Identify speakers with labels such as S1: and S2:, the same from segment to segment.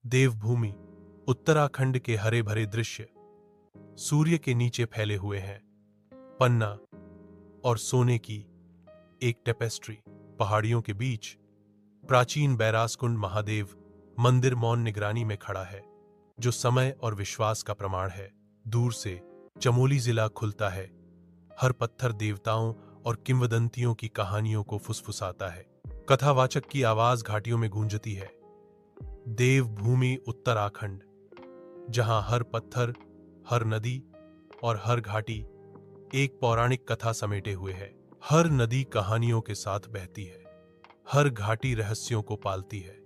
S1: देवभूमि उत्तराखंड के हरे भरे दृश्य सूर्य के नीचे फैले हुए हैं। पन्ना और सोने की एक टेपेस्ट्री। पहाड़ियों के बीच प्राचीन बैरासकुंड महादेव मंदिर मौन निगरानी में खड़ा है, जो समय और विश्वास का प्रमाण है। दूर से चमोली जिला खुलता है। हर पत्थर देवताओं और किंवदंतियों की कहानियों को फुसफुसाता है। कथावाचक की आवाज घाटियों में गूंजती है। देवभूमि उत्तराखंड, जहां हर पत्थर, हर नदी और हर घाटी एक पौराणिक कथा समेटे हुए है। हर नदी कहानियों के साथ बहती है, हर घाटी रहस्यों को पालती है।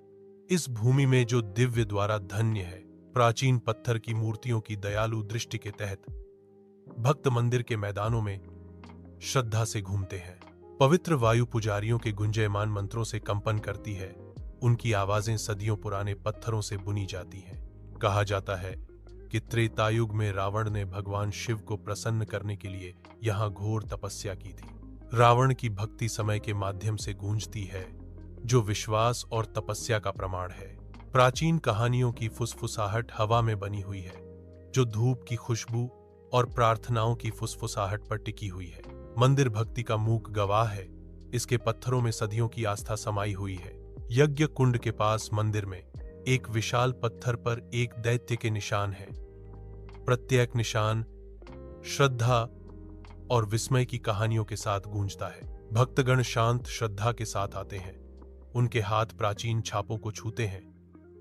S1: इस भूमि में जो दिव्य द्वारा धन्य है, प्राचीन पत्थर की मूर्तियों की दयालु दृष्टि के तहत भक्त मंदिर के मैदानों में श्रद्धा से घूमते हैं। पवित्र वायु पुजारियों के गुंजयमान मंत्रों से कंपन करती है। उनकी आवाजें सदियों पुराने पत्थरों से बुनी जाती हैं। कहा जाता है कि त्रेतायुग में रावण ने भगवान शिव को प्रसन्न करने के लिए यहां घोर तपस्या की थी। रावण की भक्ति समय के माध्यम से गूंजती है, जो विश्वास और तपस्या का प्रमाण है। प्राचीन कहानियों की फुसफुसाहट हवा में बनी हुई है, जो धूप की खुशबू और प्रार्थनाओं की फुसफुसाहट पर टिकी हुई है। मंदिर भक्ति का मूक गवाह है। इसके पत्थरों में सदियों की आस्था समाई हुई है। यज्ञ कुंड के पास मंदिर में एक विशाल पत्थर पर एक दैत्य के निशान है। प्रत्येक निशान श्रद्धा और विस्मय की कहानियों के साथ गूंजता है। भक्तगण शांत श्रद्धा के साथ आते हैं। उनके हाथ प्राचीन छापों को छूते हैं,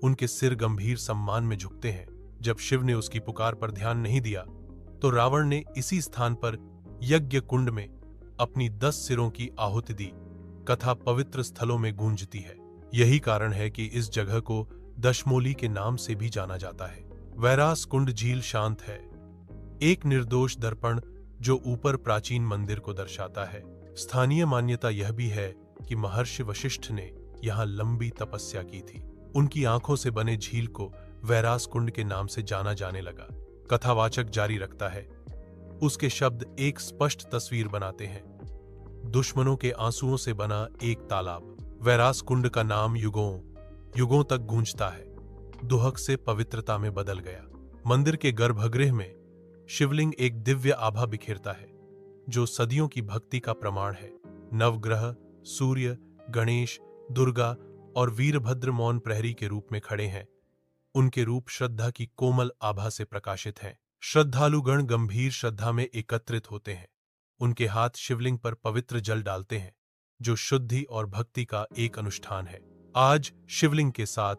S1: उनके सिर गंभीर सम्मान में झुकते हैं। जब शिव ने उसकी पुकार पर ध्यान नहीं दिया, तो रावण ने इसी स्थान पर यज्ञ कुंड में अपनी 10 सिरों की आहुति दी। कथा पवित्र स्थलों में गूंजती है। यही कारण है कि इस जगह को दशमोली के नाम से भी जाना जाता है। वैरास कुंड झील शांत है, एक निर्दोष दर्पण जो ऊपर प्राचीन मंदिर को दर्शाता है। स्थानीय मान्यता यह भी है कि महर्षि वशिष्ठ ने यहाँ लंबी तपस्या की थी। उनकी आंखों से बने झील को वैरास कुंड के नाम से जाना जाने लगा। कथावाचक जारी रखता है, उसके शब्द एक स्पष्ट तस्वीर बनाते हैं। दुश्मनों के आंसुओं से बना एक तालाब। वैरास कुंड का नाम युगों युगों तक गूंजता है, दुहक से पवित्रता में बदल गया। मंदिर के गर्भगृह में शिवलिंग एक दिव्य आभा बिखेरता है, जो सदियों की भक्ति का प्रमाण है। नवग्रह सूर्य, गणेश, दुर्गा और वीरभद्र मौन प्रहरी के रूप में खड़े हैं। उनके रूप श्रद्धा की कोमल आभा से प्रकाशित हैं। श्रद्धालुगण गंभीर श्रद्धा में एकत्रित होते हैं। उनके हाथ शिवलिंग पर पवित्र जल डालते हैं, जो शुद्धि और भक्ति का एक अनुष्ठान है। आज शिवलिंग के साथ